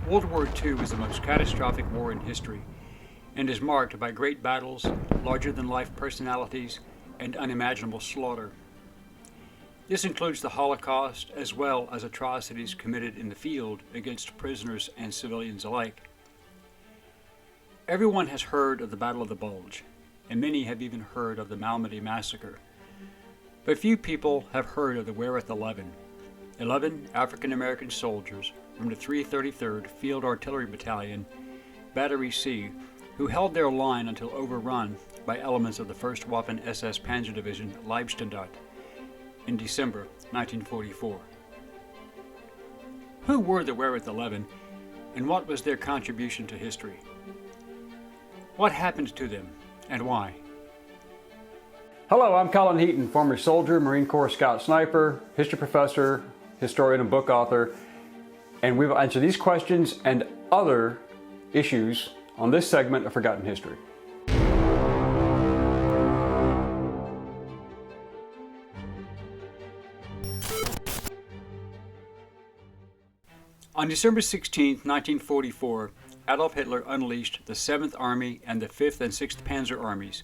World War II was the most catastrophic war in history and is marked by great battles, larger-than-life personalities, and unimaginable slaughter. This includes the Holocaust as well as atrocities committed in the field against prisoners and civilians alike. Everyone has heard of the Battle of the Bulge, and many have even heard of the Malmedy Massacre. But few people have heard of the Wereth 11 African-American soldiers from the 333rd Field Artillery Battalion, Battery C, who held their line until overrun by elements of the 1st Waffen SS Panzer Division, Leibstandarte, in December 1944. Who were the Wereth 11, and what was their contribution to history? What happened to them, and why? Hello, I'm Colin Heaton, former soldier, Marine Corps Scout Sniper, history professor, historian and book author, and we will answer these questions and other issues on this segment of Forgotten History. On December 16, 1944, Adolf Hitler unleashed the 7th Army and the 5th and 6th Panzer Armies,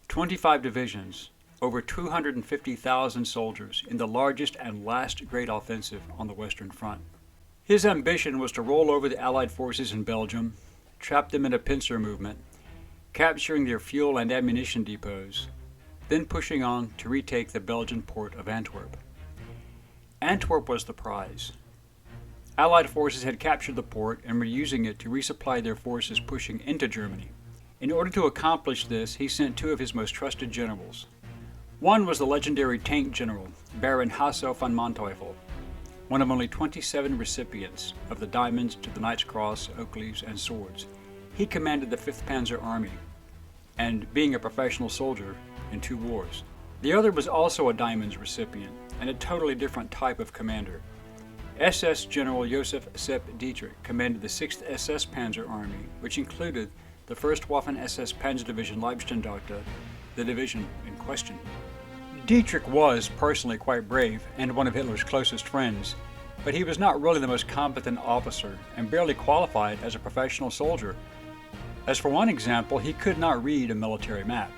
25 divisions, over 250,000 soldiers in the largest and last great offensive on the Western Front. His ambition was to roll over the Allied forces in Belgium, trap them in a pincer movement, capturing their fuel and ammunition depots, then pushing on to retake the Belgian port of Antwerp. Antwerp was the prize. Allied forces had captured the port and were using it to resupply their forces pushing into Germany. In order to accomplish this, he sent two of his most trusted generals. One was the legendary tank general, Baron Hasso von Manteuffel, one of only 27 recipients of the Diamonds to the Knight's Cross, Oak Leaves, and Swords. He commanded the 5th Panzer Army, and being a professional soldier in 2 wars. The other was also a Diamonds recipient, and a totally different type of commander. SS General Josef Sepp Dietrich commanded the 6th SS Panzer Army, which included the 1st Waffen SS Panzer Division Leibstandarte, the division in question. Dietrich was personally quite brave and one of Hitler's closest friends, but he was not really the most competent officer and barely qualified as a professional soldier. As for one example, he could not read a military map.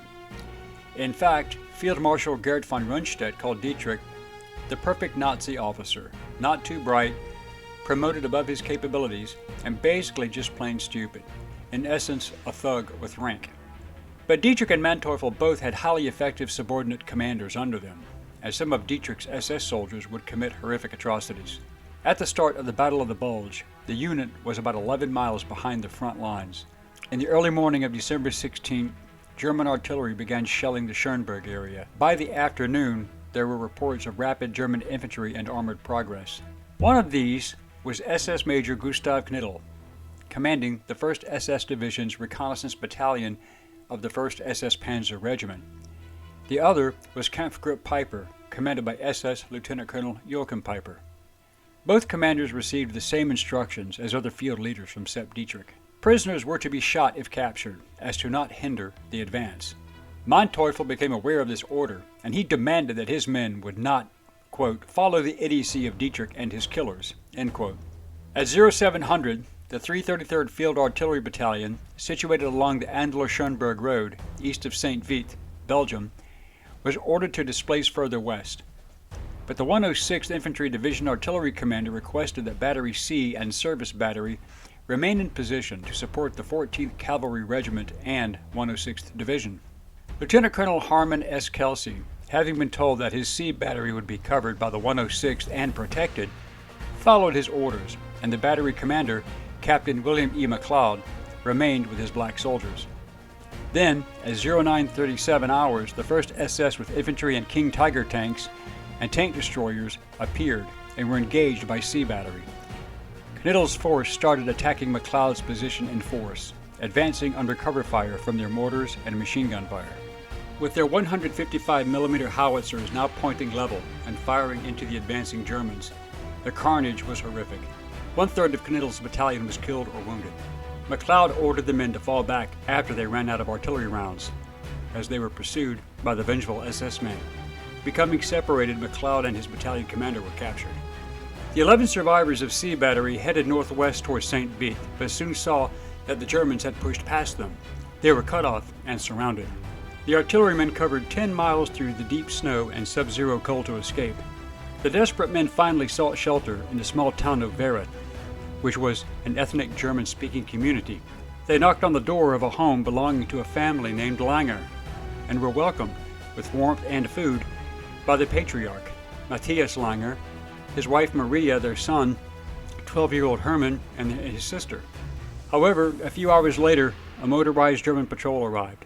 In fact, Field Marshal Gerd von Rundstedt called Dietrich the perfect Nazi officer, not too bright, promoted above his capabilities, and basically just plain stupid. In essence, a thug with rank. But Dietrich and Manteuffel both had highly effective subordinate commanders under them, as some of Dietrich's SS soldiers would commit horrific atrocities. At the start of the Battle of the Bulge, the unit was about 11 miles behind the front lines. In the early morning of December 16, German artillery began shelling the Schoenberg area. By the afternoon, there were reports of rapid German infantry and armored progress. One of these was SS Major Gustav Knittel, commanding the 1st SS Division's Reconnaissance Battalion of the 1st SS Panzer Regiment. The other was Kampfgruppe Piper, commanded by SS Lieutenant Colonel Joachim Piper. Both commanders received the same instructions as other field leaders from Sepp Dietrich. Prisoners were to be shot if captured, as to not hinder the advance. Manteuffel became aware of this order, and he demanded that his men would not, quote, follow the idiocy of Dietrich and his killers, end quote. At 0700, the 333rd Field Artillery Battalion, situated along the Andler-Schoenberg Road, east of St. Vith, Belgium, was ordered to displace further west. But the 106th Infantry Division Artillery Commander requested that Battery C and Service Battery remain in position to support the 14th Cavalry Regiment and 106th Division. Lieutenant Colonel Harmon S. Kelsey, having been told that his C battery would be covered by the 106th and protected, followed his orders, and the battery commander, Captain William E. McLeod, remained with his black soldiers. Then, at 0937 hours, the 1st SS with infantry and King Tiger tanks and tank destroyers appeared and were engaged by C battery. Knittel's force started attacking McLeod's position in force, advancing under cover fire from their mortars and machine gun fire. With their 155mm howitzers now pointing level and firing into the advancing Germans, the carnage was horrific. 1/3 of Knittel's battalion was killed or wounded. McLeod ordered the men to fall back after they ran out of artillery rounds, as they were pursued by the vengeful SS men. Becoming separated, McLeod and his battalion commander were captured. The 11 survivors of Sea Battery headed northwest towards St. Vith, but soon saw that the Germans had pushed past them. They were cut off and surrounded. The artillerymen covered 10 miles through the deep snow and sub-zero cold to escape. The desperate men finally sought shelter in the small town of Wereth, which was an ethnic German-speaking community. They knocked on the door of a home belonging to a family named Langer, and were welcomed with warmth and food by the patriarch, Matthias Langer, his wife Maria, their son, 12-year-old Hermann, and his sister. However, a few hours later, a motorized German patrol arrived.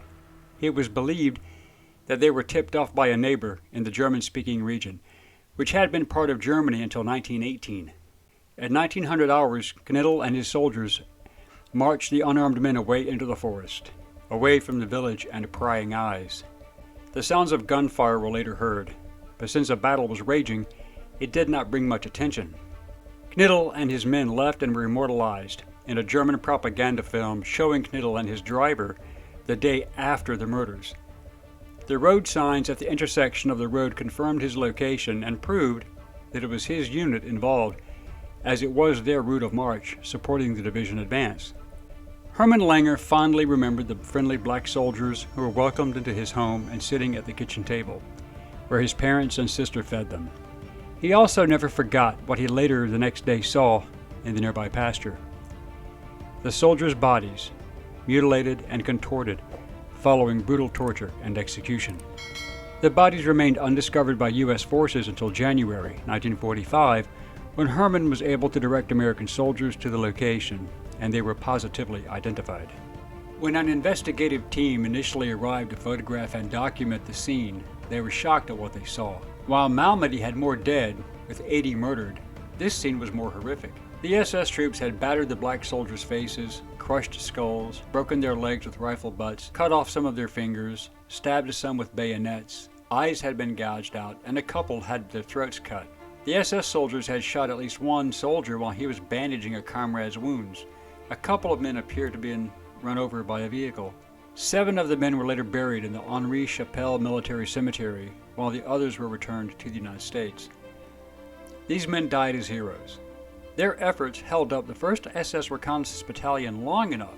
It was believed that they were tipped off by a neighbor in the German-speaking region, which had been part of Germany until 1918. At 1900 hours, Knittel and his soldiers marched the unarmed men away into the forest, away from the village and prying eyes. The sounds of gunfire were later heard, but since a battle was raging, it did not bring much attention. Knittel and his men left and were immortalized in a German propaganda film showing Knittel and his driver the day after the murders. The road signs at the intersection of the road confirmed his location and proved that it was his unit involved, as it was their route of march supporting the division advance. Hermann Langer fondly remembered the friendly black soldiers who were welcomed into his home and sitting at the kitchen table, where his parents and sister fed them. He also never forgot what he later the next day saw in the nearby pasture. The soldiers' bodies, mutilated and contorted, following brutal torture and execution. The bodies remained undiscovered by U.S. forces until January 1945, when Hermann was able to direct American soldiers to the location, and they were positively identified. When an investigative team initially arrived to photograph and document the scene, they were shocked at what they saw. While Malmedy had more dead, with 80 murdered, this scene was more horrific. The SS troops had battered the black soldiers' faces, crushed skulls, broken their legs with rifle butts, cut off some of their fingers, stabbed some with bayonets, eyes had been gouged out, and a couple had their throats cut. The SS soldiers had shot at least one soldier while he was bandaging a comrade's wounds. A couple of men appeared to have been run over by a vehicle. 7 of the men were later buried in the Henri Chapelle Military Cemetery, while the others were returned to the United States. These men died as heroes. Their efforts held up the 1st SS Reconnaissance Battalion long enough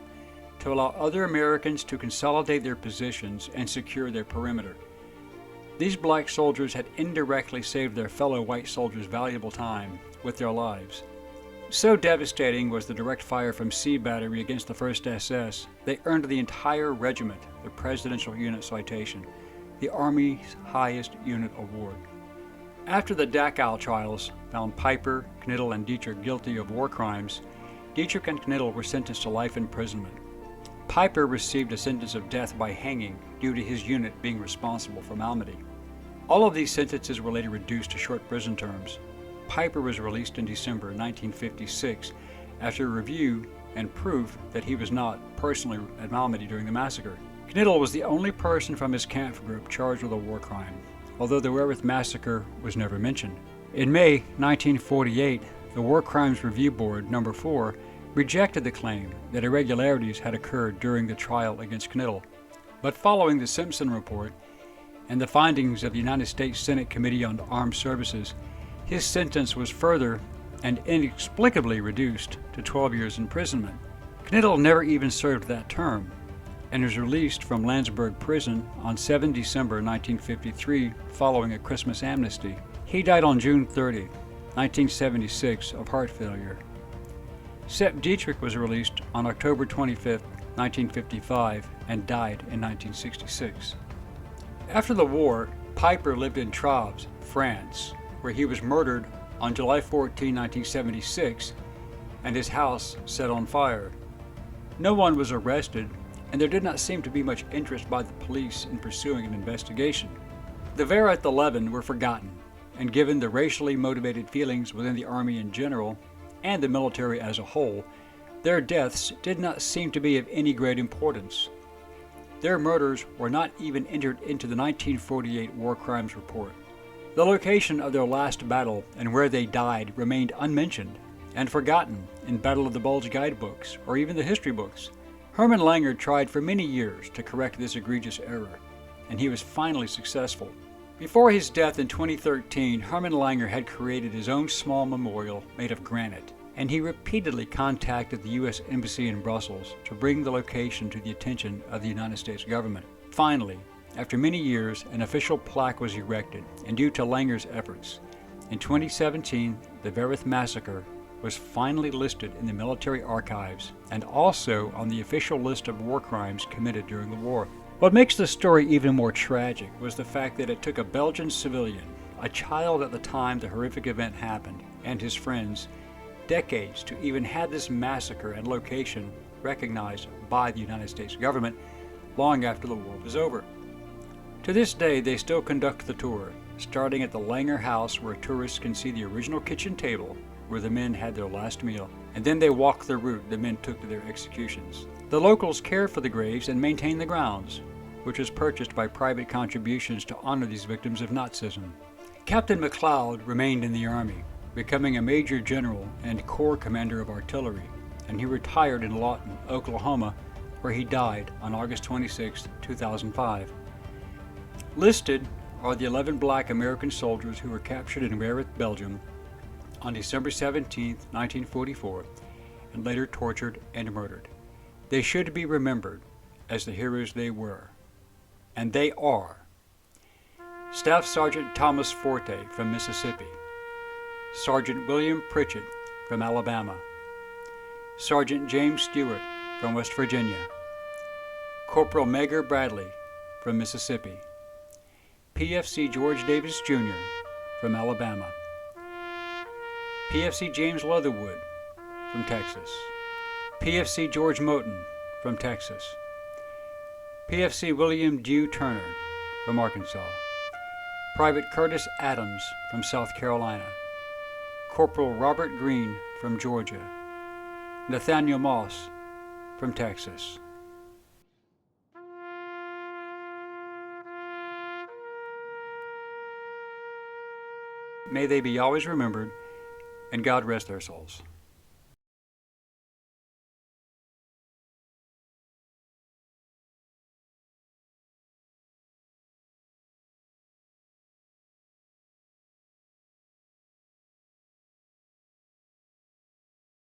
to allow other Americans to consolidate their positions and secure their perimeter. These black soldiers had indirectly saved their fellow white soldiers valuable time with their lives. So devastating was the direct fire from Sea Battery against the 1st SS, they earned the entire regiment the Presidential Unit Citation, the Army's highest unit award. After the Dachau trials found Piper, Knittel, and Dietrich guilty of war crimes, Dietrich and Knittel were sentenced to life imprisonment. Piper received a sentence of death by hanging due to his unit being responsible for Malmedy. All of these sentences were later reduced to short prison terms. Piper was released in December 1956 after review and proof that he was not personally at Malmedy during the massacre. Knittel was the only person from his camp group charged with a war crime, although the Wereth massacre was never mentioned. In May 1948, the War Crimes Review Board, No. 4, rejected the claim that irregularities had occurred during the trial against Knittel. But following the Simpson Report and the findings of the United States Senate Committee on Armed Services, his sentence was further and inexplicably reduced to 12 years imprisonment. Knittel never even served that term and was released from Landsberg prison on 7 December 1953 following a Christmas amnesty. He died on June 30, 1976 of heart failure. Sepp Dietrich was released on October 25, 1955 and died in 1966. After the war, Piper lived in Troves, France, where he was murdered on July 14, 1976, and his house set on fire. No one was arrested, and there did not seem to be much interest by the police in pursuing an investigation. The Wereth 11 were forgotten, and given the racially motivated feelings within the Army in general, and the military as a whole, their deaths did not seem to be of any great importance. Their murders were not even entered into the 1948 War Crimes Report. The location of their last battle and where they died remained unmentioned and forgotten in Battle of the Bulge guidebooks or even the history books. Hermann Langer tried for many years to correct this egregious error, and he was finally successful. Before his death in 2013, Hermann Langer had created his own small memorial made of granite, and he repeatedly contacted the U.S. Embassy in Brussels to bring the location to the attention of the United States government. Finally, after many years, an official plaque was erected, and due to Langer's efforts, in 2017, the Wereth Massacre was finally listed in the military archives and also on the official list of war crimes committed during the war. What makes the story even more tragic was the fact that it took a Belgian civilian, a child at the time the horrific event happened, and his friends, decades to even have this massacre and location recognized by the United States government long after the war was over. To this day, they still conduct the tour, starting at the Langer house where tourists can see the original kitchen table where the men had their last meal, and then they walk the route the men took to their executions. The locals care for the graves and maintain the grounds, which was purchased by private contributions to honor these victims of Nazism. Captain McLeod remained in the Army, becoming a Major General and Corps Commander of Artillery, and he retired in Lawton, Oklahoma, where he died on August 26, 2005. Listed are the 11 black American soldiers who were captured in Wereth, Belgium on December 17, 1944, and later tortured and murdered. They should be remembered as the heroes they were. And they are Staff Sergeant Thomas Forte from Mississippi, Sergeant William Pritchett from Alabama, Sergeant James Stewart from West Virginia, Corporal Meagher Bradley from Mississippi, PFC George Davis Jr. from Alabama, PFC James Leatherwood from Texas, PFC George Moten from Texas, PFC William Dew Turner from Arkansas, Private Curtis Adams from South Carolina, Corporal Robert Green from Georgia, Nathaniel Moss from Texas. May they be always remembered, and God rest their souls.